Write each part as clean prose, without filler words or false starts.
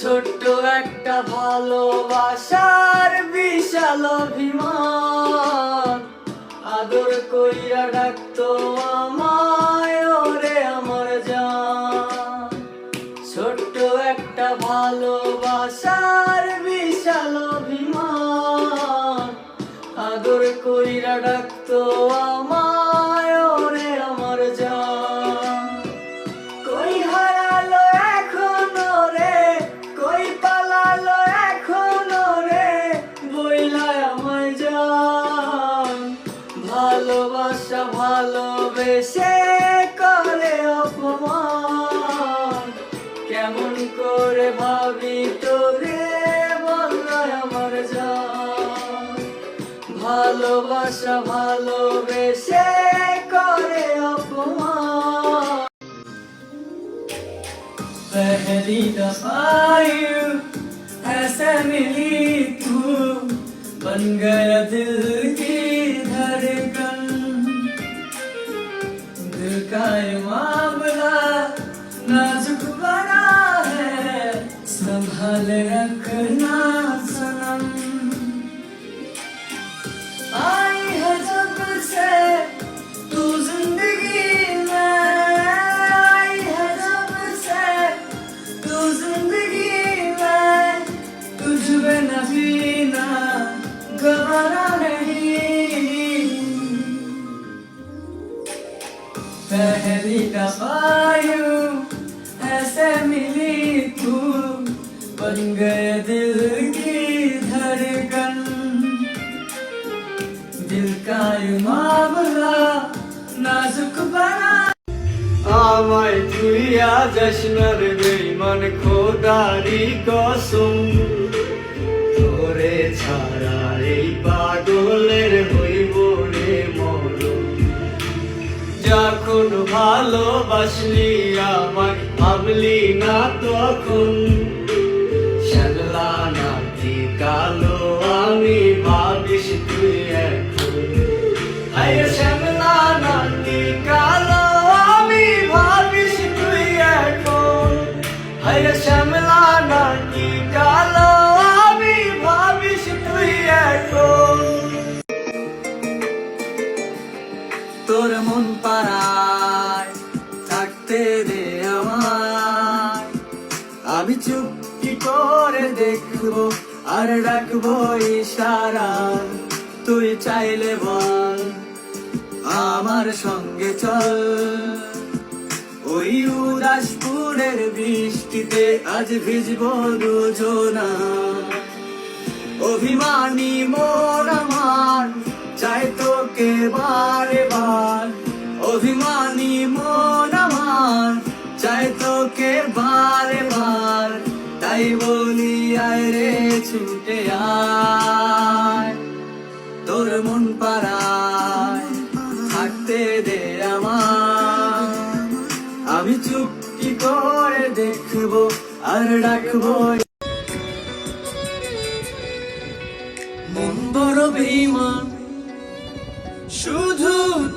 ছোট্ট একটা ভালোবাসার বিশাল অভিমান, আদর কইরা ডাকতো আমায় ওরে আমার জান। ছোট্ট একটা ভালোবাসার বিশাল অভিমান, আদর কইরা ডাকতো আমায় ওরে আমার জান। কই হারালো এখন রে, কই পালালো এখন রে, বইলা আমায় জান। ভালোবাসা ভালোবেসে করে অপমান, কেমন করে ভাবি তোরে বললা আমার জান। ভালোবাসা ভালোবেসে করে অপমান। पहली दफा यूं ऐसे मिली तू, बन गया दिल की धड़कन। दिल का ये मामला नाजुक बना है, संभाल रखना सनम। आई है जब से तू जिंदगी में, आई है जब से तू जिंदगी में, तुझ बिना जीना गवारा नहीं। पहली दफा यूं ऐसे मिली तू, बन गए दिल की धड़कन। दिल का ये मामला नाजुक बना। আমায় তুইয়া জশ্নর বেঈমান খোদারি কসম, তোরে ছাড়া এই পাগলের হইব রে মরণ। যখন ভালোবাসলি আমায় ভাবলি না তখন, শ্যামলা নাতি কালো আমি ভাবিস তুই এখন। আরে শ্যামলা নাতি কালো আমি ভাবিস তুই এখন। আরে শ্যামলা নাতি কালো আমি ভাবিস তুই এখন। তোর মন পাড়ায় থাকতে দে আমায়, আমি চুপটি করে দেখবো আর ডাকবো ইশারা। তুই চাইলে বল আমার সঙ্গে চল, ওই উদাসপুরের বৃষ্টিতে আজ ভিজবো দুজনা। অভিমানী মন আমার চাই তোকে বারে বার, অভিমানী মন আমার চাই তোকে বারে বার। তাই বলি আয় রে ছুটে আয়, তোর মন পাড়ায় থাকতে দে আমায়, আমি চুপটি করে দেখবো আর ডাকবো। মন বড় বেঈমান, শুধু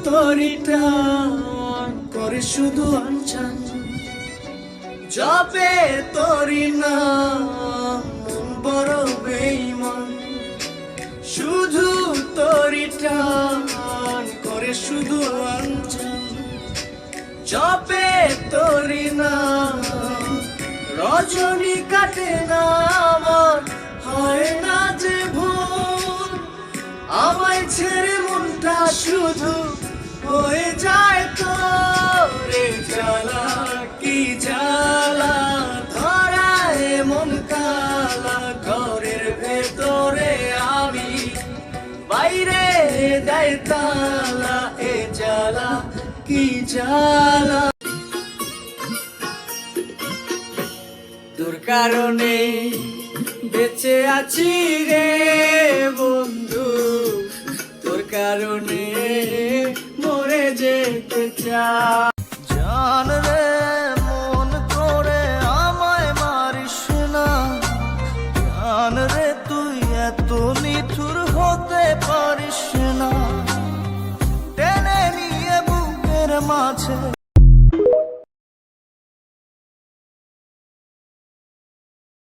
তোরই টান করে শুধু আনচান, জপে তোরই নাম। মন বড় বেঈমান, শুধু তোরই টান করে শুধু আনচান, জপে তোরই নাম। রজনী কাটে না আমার, হয় না যে ভুল, আমায় ছেড়ে মনটা শুধু হয়ে যায় তোরে জ্বালা। কি জ্বালা ধরায় মন কালা, ঘরের ভেতরে আমি বাইরে দেয় তালা। এ জ্বালা কি জ্বালা। তোর কারণে বেঁচে আছি রে বন্ধু, তোর কারণে মরে যেতে চাই।